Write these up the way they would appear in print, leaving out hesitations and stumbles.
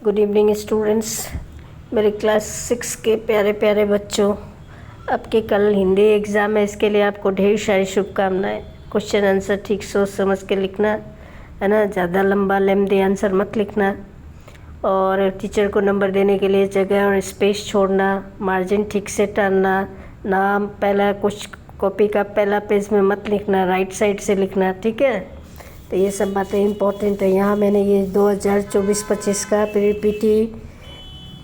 Good evening students, मेरे class 6 के प्यारे प्यारे बच्चों। आपके कल हिंदी एग्ज़ाम है, इसके लिए आपको ढेर सारी शुभकामनाएं। क्वेश्चन आंसर ठीक सोच समझ के लिखना है ना, ज़्यादा लंबा लेंथी आंसर मत लिखना। और टीचर को नंबर देने के लिए जगह और स्पेस छोड़ना, मार्जिन ठीक से टालना, नाम पहला कुछ कॉपी का पहला पेज में मत लिखना, राइट साइड से लिखना, ठीक है। तो ये सब बातें इम्पोर्टेंट है। यहाँ मैंने ये 2024-25 का PPT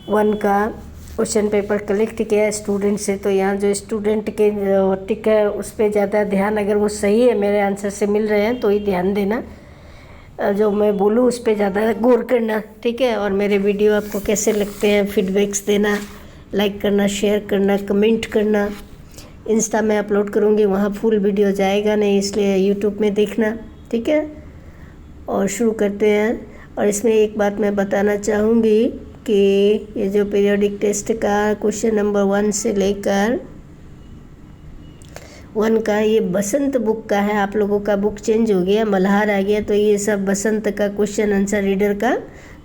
1 का क्वेश्चन पेपर कलेक्ट किया है स्टूडेंट से। तो यहाँ जो स्टूडेंट के टिक है उस पर ज़्यादा ध्यान, अगर वो सही है मेरे आंसर से मिल रहे हैं तो ही ध्यान देना, जो मैं बोलूँ उस पर ज़्यादा गौर करना, ठीक है। और मेरे वीडियो आपको कैसे लगते हैं फीडबैक्स देना, लाइक करना, शेयर करना, कमेंट करना। इंस्टा में अपलोड करूँगी, वहाँ फुल वीडियो जाएगा नहीं, इसलिए यूट्यूब में देखना, ठीक है। और शुरू करते हैं। और इसमें एक बात मैं बताना चाहूँगी कि ये जो पीरियोडिक टेस्ट का क्वेश्चन नंबर 1 से लेकर 1 का ये बसंत बुक का है। आप लोगों का बुक चेंज हो गया, मल्हार आ गया, तो ये सब बसंत का क्वेश्चन आंसर रीडर का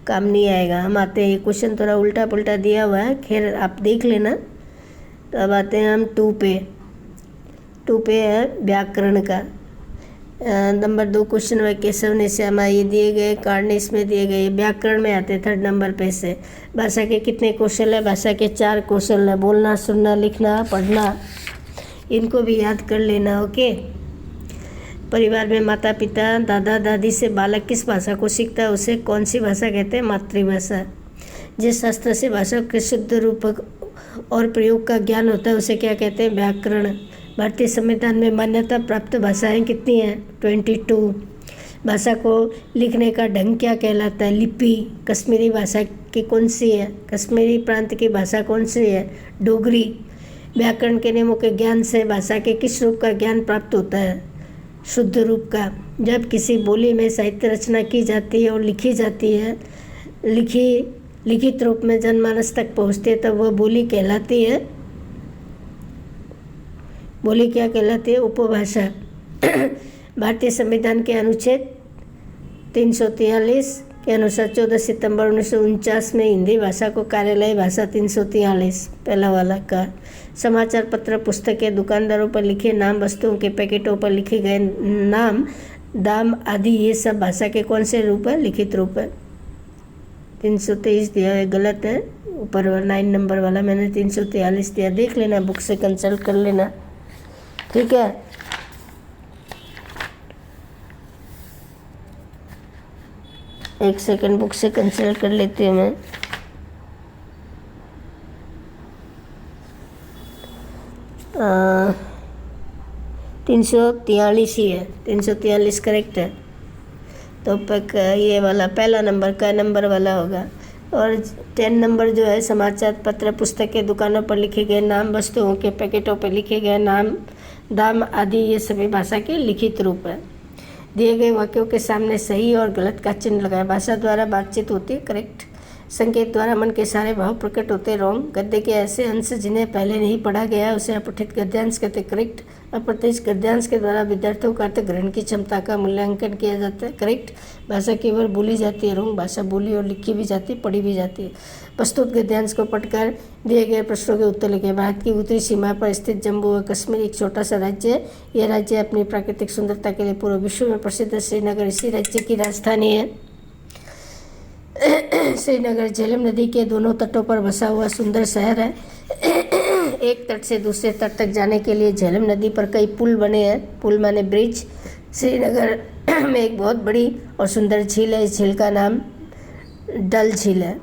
काम नहीं आएगा। हम आते हैं, ये क्वेश्चन थोड़ा उल्टा पुल्टा दिया हुआ है, खैर आप देख लेना। तो अब आते हैं हम 2 पे है व्याकरण का। नंबर 2 क्वेश्चन है केशव ने श्यामा, ये दिए गए कारण इसमें दिए गए। व्याकरण में आते 3rd नंबर पे से। भाषा के कितने कौशल है? भाषा के 4 कौशल है, बोलना, सुनना, लिखना, पढ़ना। इनको भी याद कर लेना, ओके। परिवार में माता पिता दादा दादी से बालक किस भाषा को सीखता है, उसे कौन सी भाषा कहते हैं? मातृभाषा। जिस शास्त्र से भाषा के शुद्ध रूप और प्रयोग का ज्ञान होता है उसे क्या कहते हैं? व्याकरण। भारतीय संविधान में मान्यता प्राप्त भाषाएं कितनी हैं? 22। भाषा को लिखने का ढंग क्या कहलाता है? लिपि। कश्मीरी भाषा की कौन सी है? कश्मीरी प्रांत की भाषा कौन सी है? डोगरी। व्याकरण के नियमों के ज्ञान से भाषा के किस रूप का ज्ञान प्राप्त होता है? शुद्ध रूप का। जब किसी बोली में साहित्य रचना की जाती है और लिखी जाती है, लिखित रूप में जनमानस तक पहुँचती है, तब वह बोली कहलाती है। बोली क्या कहलाती है? उपभाषा। भारतीय संविधान के अनुच्छेद 343 के अनुसार 14 सितंबर 1949 में हिंदी भाषा को कार्यालय भाषा 343 पहला वाला का। समाचार पत्र, पुस्तकें, दुकानदारों पर लिखे नाम, वस्तुओं के पैकेटों पर लिखे गए नाम, दाम आदि, ये सब भाषा के कौन से रूप है? लिखित रूप है। 323 दिया है, गलत है। ऊपर 9 नंबर वाला मैंने 343 दिया, देख लेना, बुक से कंसल्ट कर लेना, ठीक है। एक सेकंड, बुक से कंसल्ट कर लेती हूँ मैं। आ, 343 ही है, 343 करेक्ट है। तो ये वाला पहला नंबर का नंबर वाला होगा। और 10 नंबर जो है, समाचार पत्र, पुस्तकें, दुकानों पर लिखे गए नाम, वस्तुओं के पैकेटों पर लिखे गए नाम, दाम आदि, ये सभी भाषा के लिखित रूप है। दिए गए वाक्यों के सामने सही और गलत का चिन्ह लगाए। भाषा द्वारा बातचीत होती है, करेक्ट। संकेत द्वारा मन के सारे भाव प्रकट होते, रॉन्ग। गद्य के ऐसे अंश जिन्हें पहले नहीं पढ़ा गया उसे अपठित गद्यांश कहते, करेक्ट। अप्रत्यक्ष गद्यांश के द्वारा विद्यार्थियों का अर्थ ग्रहण की क्षमता का मूल्यांकन किया जाता है, करेक्ट। भाषा केवल बोली जाती है, रॉन्ग। भाषा बोली और लिखी भी जाती है, पढ़ी भी जाती है। प्रस्तुत गद्यांश को पढ़कर दिए गए प्रश्नों के उत्तर लिखें। भारत की उत्तरी सीमा पर स्थित जम्मू व कश्मीर एक छोटा सा राज्य है। यह राज्य अपनी प्राकृतिक सुंदरता के लिए पूरे विश्व में प्रसिद्ध है। श्रीनगर इसी राज्य की राजधानी है। श्रीनगर झेलम नदी के दोनों तटों पर बसा हुआ सुंदर शहर है। एक तट से दूसरे तट तक जाने के लिए झेलम नदी पर कई पुल बने हैं। पुल माने ब्रिज। श्रीनगर में एक बहुत बड़ी और सुंदर झील है। इस झील का नाम डल झील है।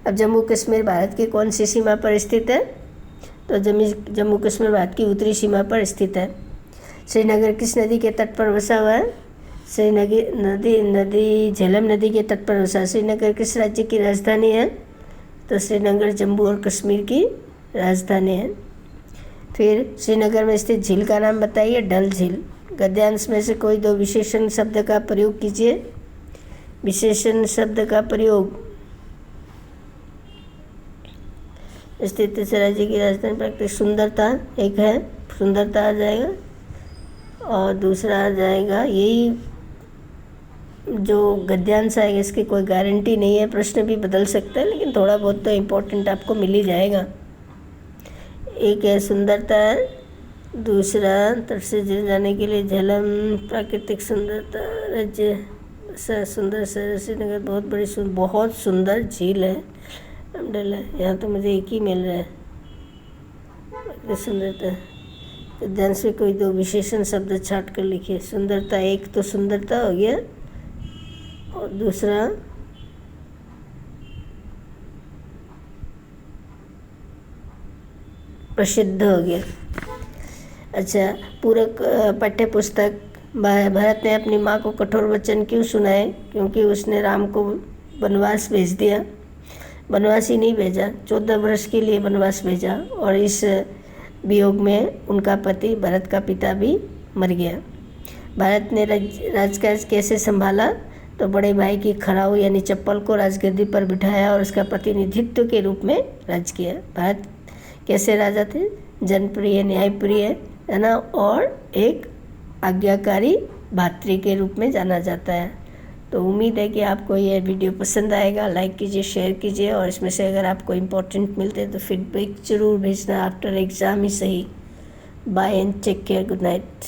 अब जम्मू कश्मीर भारत की कौन सी सीमा पर स्थित है? तो जम्मू कश्मीर भारत की उत्तरी सीमा पर स्थित है। श्रीनगर किस नदी के तट पर बसा हुआ है? नदी झेलम नदी के तट पर बसा। श्रीनगर किस राज्य की राजधानी है? तो श्रीनगर जम्मू और कश्मीर की राजधानी है। फिर श्रीनगर में स्थित झील का नाम बताइए। डल झील। गद्यांश में से कोई 2 विशेषण शब्द का प्रयोग कीजिए। विशेषण शब्द का प्रयोग। स्थित से राज्य की राजधानी, प्राकृतिक सुंदरता एक है, सुंदरता आ जाएगा। और दूसरा आ जाएगा यही जो गद्यांश आएगा इसकी कोई गारंटी नहीं है, प्रश्न भी बदल सकता है, लेकिन थोड़ा बहुत तो इम्पोर्टेंट आपको मिल ही जाएगा। एक है सुंदरता, दूसरा तट से जाने के लिए झलम, प्राकृतिक सुंदरता, राज्य सुंदर श्रीनगर बहुत सुंदर झील है। अब्दुल्ला, यहाँ तो मुझे एक ही मिल रहा है। सुंदरता ध्यान से कोई दो विशेषण शब्द छाट कर लिखिए। सुंदरता, एक तो सुंदरता हो गया और दूसरा प्रसिद्ध हो गया। अच्छा, पूरक पाठ्य पुस्तक। भरत ने अपनी माँ को कठोर वचन क्यों सुनाए? क्योंकि उसने राम को वनवास भेज दिया। वनवास ही नहीं भेजा, 14 वर्ष के लिए वनवास भेजा, और इस वियोग में उनका पति भरत का पिता भी मर गया। भारत ने राजकाज कैसे संभाला? तो बड़े भाई की खड़ाऊ यानी चप्पल को राजगद्दी पर बिठाया और उसका प्रतिनिधित्व के रूप में राज किया। भारत कैसे राजा थे? जनप्रिय, न्यायप्रिय, है ना, और एक आज्ञाकारी भातृ के रूप में जाना जाता है। तो उम्मीद है कि आपको यह वीडियो पसंद आएगा। लाइक कीजिए, शेयर कीजिए, और इसमें से अगर आपको इम्पोर्टेंट मिलते हैं तो फीडबैक ज़रूर भेजना, आफ्टर एग्ज़ाम ही सही। Bye and take care, good night.